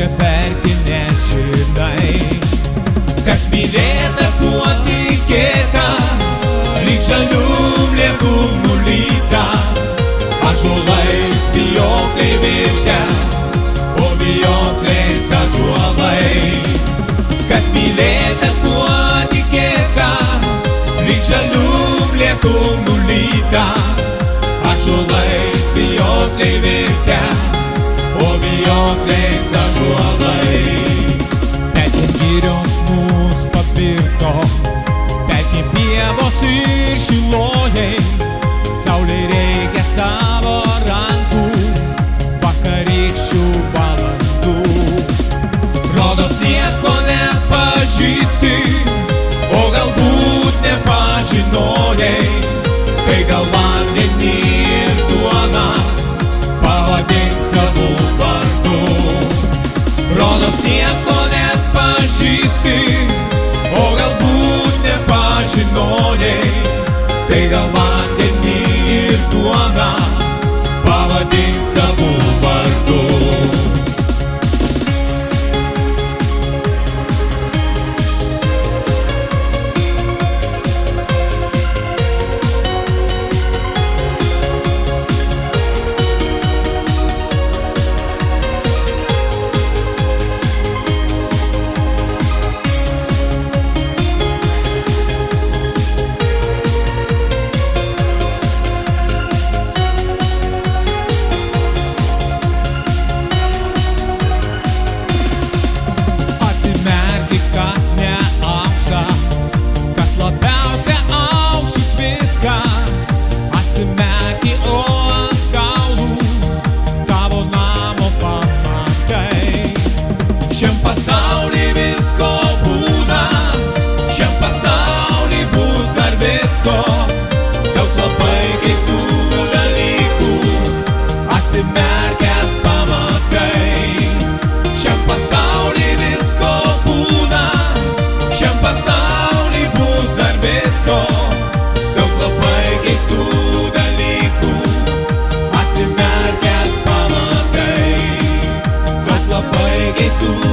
čia perti nežinai. Kas mylėta, tuo tikėta, lyg žalium lietum nulyta, ąžuolais vijokliai virtę, o vijokliais ąžuolai. Kas mylėta, tuo tikėta, lyg žalium lietum nulyta, ąžuolais vijokliai virtę, o vijokliais ąžuolai. Bet girios mus papirko, bet pievos ir šilojai, saulei reikia savo rankų, vakarykščių valandų. Rodos nieko nepažįsti, o galbūt nepažinojai, kai gal vandenį ir duoną pavadink savo vardu. Rodos nieko nepažįsti, o galbūt nepažinojai, kai gal vandenį ir duoną pavadink savo vardu. Keistų